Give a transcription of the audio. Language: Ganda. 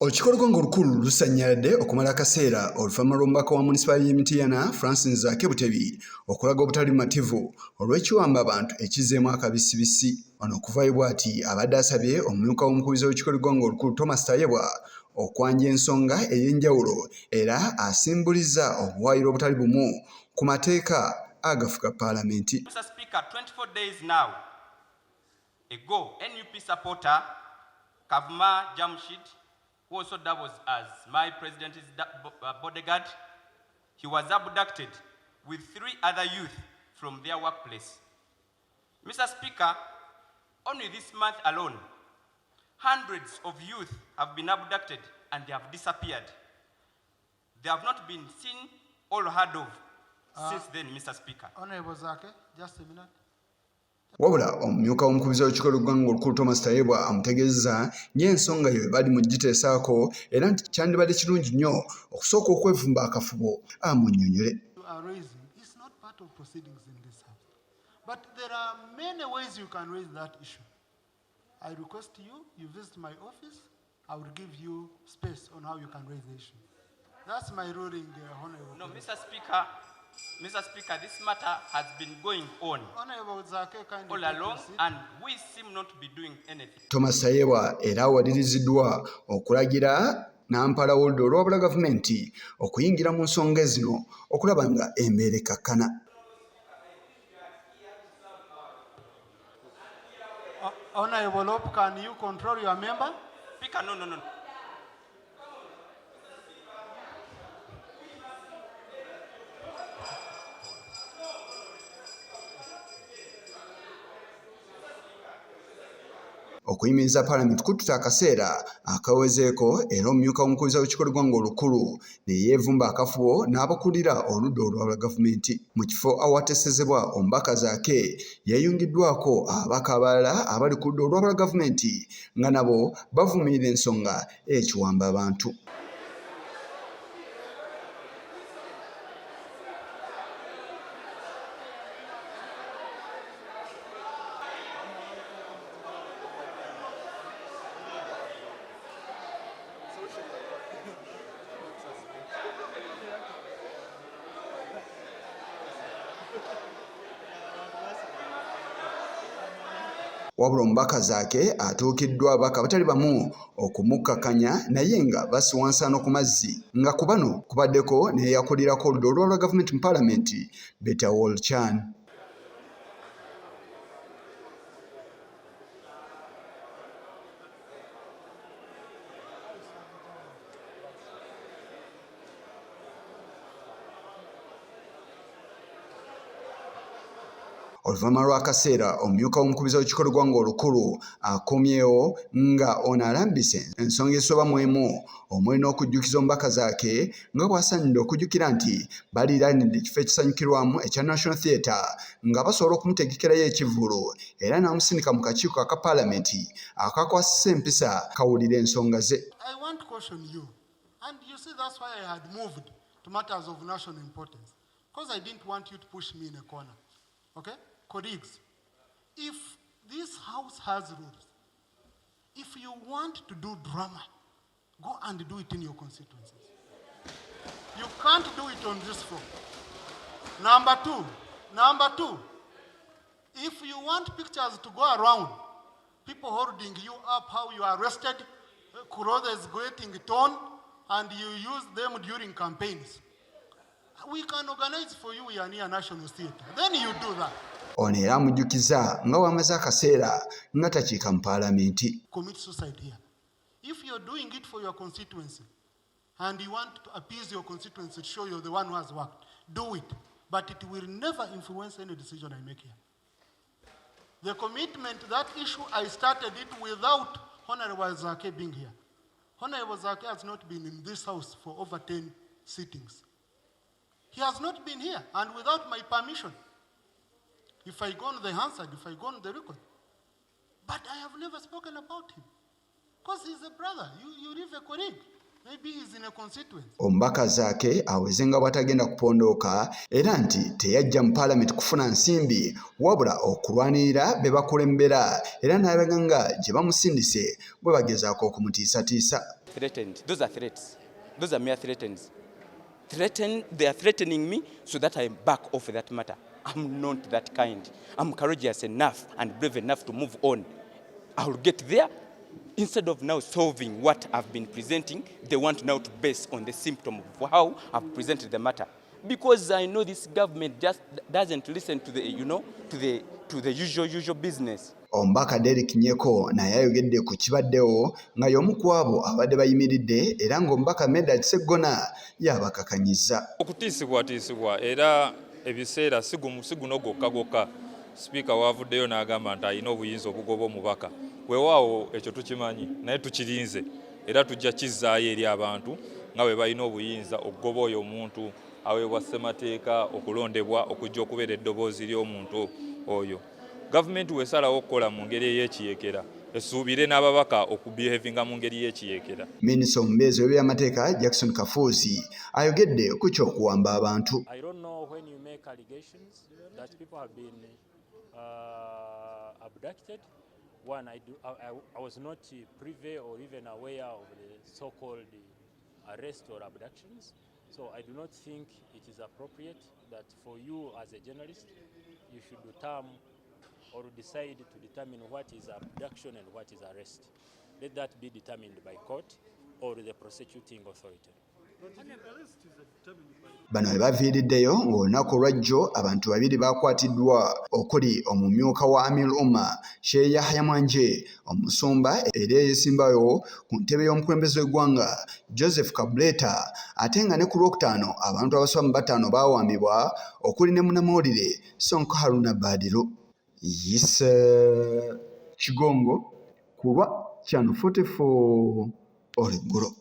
Olukiiko ng'olukulu lusanyalidde okumala akaseera oluvannyuma lw'omubaka wa munisipaali y'e Mityana Francis Zzaake Butebi okulaga obutali bumativu olw'ekiwamba abantu ekizzeemu akabisibisi. Wano okuvaayo bw'ati abadde asabye omumyuka w'omukulembeze w'olukiiko ng'olukulu Thomas Tayebwa okwanja ensonga ey'enjawulo era asimbulizza obuwaayiro obutali bumu ku mateeka agafuga Palamenti. Mr. Speaker, 24 days now ago, NUP supporter Kavuma Jamshid, who also doubles as my president's bodyguard, he was abducted with 3 other youth from their workplace. Mr. Speaker, only this month alone, hundreds of youth have been abducted and they have disappeared. They have not been seen or heard of since then, Mr. Speaker. Honorable Zzaake, just a minute. Wabula omumyuka w'omukulembeze w'olukiiko ng'olukulu Thomas Tayebwa amutegeezezza ng'ensonga yo ebali mu giteesaako era nti kyandibadde kirungi nnyo okusooka okwevumba akafubo amunnyonnyole. It's not part of proceedings in this house. But there are many ways you can raise that issue. I request you visit my office. I will give you space on how you can raise the issue. That's my ruling, Honorable. No, Mr. Speaker, this matter has been going on all along and we seem not to be doing anything. Thomas Tayebwa era awaliriziddwa okulagira Nampala w'oludda olw'obula gavumenti okuyingira mu nsonga zino okulaba nga embeera ekkakkana. Honorable Lop, can you control your member? Speaker, no. Okuyimiriza Palamenti kututa akaseera akawezeeko era omumyuka w'omukulembeze w'olukiiko ng'olukulu ne yeevumba akafubo n'abakulira oludda olwa gavumenti. Mu kifo awateesezebwa omubaka Zzaake yeeyungiddwako ababaka abalala abali ku ludda olwa gavumenti nga nabo bavumirira ensonga ekiwamba abantu. Wabula omubaka Zzaake atuukiddwa ababaka abatali bamu okumukkakanya naye nga basiwansano ku mazzi nga ku bano kubaddeko n'eyakulirako oludda olwa gavumenti mu Palamenti Beta Wolchan. Oluvannyuma lw'akaseera omumyuka w'omukulembeze w'olukiiko ng'olukulu akomyewo nga ono alambise ensonga esoba mu emu omuli n'okujjukiza omubaka Zzaake nga bw'asaanidde okujjukira nti baliraanidde ekifo ekisanyukirwamu ekya National Theatre nga basobola okumutegekerayo ekivvulu era n'amusindika mu kakiiko aka Palamenti akakwasisa empisa kawulira ensonga ze. I want to caution you, and you see that's why I had moved to matters of national importance, because I didn't want you to push me in a corner. Okay? Colleagues, if this house has rules, if you want to do drama, go and do it in your constituencies. You can't do it on this floor. Number two, if you want pictures to go around, people holding you up, how you are arrested, clothes getting torn, and you use them during campaigns, we can organize for you near National Theatre. Then you do that. Ono era amujjukiza nga wamaze akaseera nga takiika mu Palamenti. Commit suicide here. If you're doing it for your constituency and you want to appease your constituency to show you're the one who has worked, do it. But it will never influence any decision I make here. The commitment, that issue, I started it without Honorable Zzaake being here. Honorable Zzaake has not been in this house for over 10 sittings. He has not been here, and without my permission. If I go on the Hansard, if I go on the record. But I have never spoken about him. Because he's a brother. You live a colleague. Maybe he's in a constituency. Omubaka Zzaake aweze nga bw'atagenda kupondooka era nti teyajja mu Palamenti kufuna nsimbi wabula okulwanirira be bakulembera era n'alaga nga gye bamusindise bwe bagezaako okumutiisatiisa. Those are threats. Those are mere threats. They are threatening me so that I back off that matter. I'm not that kind. I'm courageous enough and brave enough to move on. I will get there. Instead of now solving what I've been presenting, they want now to base on the symptom of how I've presented the matter. Because I know this government just doesn't listen to the usual business. Omubaka Derek Nyeko naye ayogedde ku kibaddewo nga y'omu ku abo abadde bayimiridde era ng'omubaka Medard Sseggona y'abakakanyiza. Okutiisibwatiisibwa era ebiseera si guno gwokka. Sipiika waavuddeyo n'agamba nti alina obuyinza obugoba omubaka. Weewaawo ekyo tukimanyi naye tukirinze era tujja kizzaayo eri abantu nga bwe balina obuyinza okugoba oyo omuntu aweebwa ssemateeka okulondebwa okujja okubeera eddoboozi ly'omuntu oyo. Gavumenti wesalawo okukola mu ngeri ey'ekiyeekera esuubire n'ababaka okubehavinga mu ngeri y'ekiyeekera. Minisita omubeezi w'ebyamateeka Jackson Kafuuzi ayogedde ku ky'okuwamba abantu. I don't know when you make allegations that people have been abducted. One, I was not privy or even aware of the so-called arrest or abductions. So I do not think it is appropriate that for you as a journalist, you should term or decide to determine what is abduction and what is arrest. Let that be determined by court or the prosecuting authority. Bano we baviiriddeyo ng'olunaku olwajjo abantu babiri baakwatiddwa okuli omumyuka wa Amir Umma Sheikh Yahya Mwanje, omusumba era eyeesimbayo ku ntebe y'omukulembeze w'eggwanga Joseph Kabuleta, ate nga ne ku Lwokutaano abantu abasoba mu bataano baawambibwa okuli ne munnamawulire Sonko Haruna Badiro. Kigongo ku lwa Channel 44 Olw'Eggulo.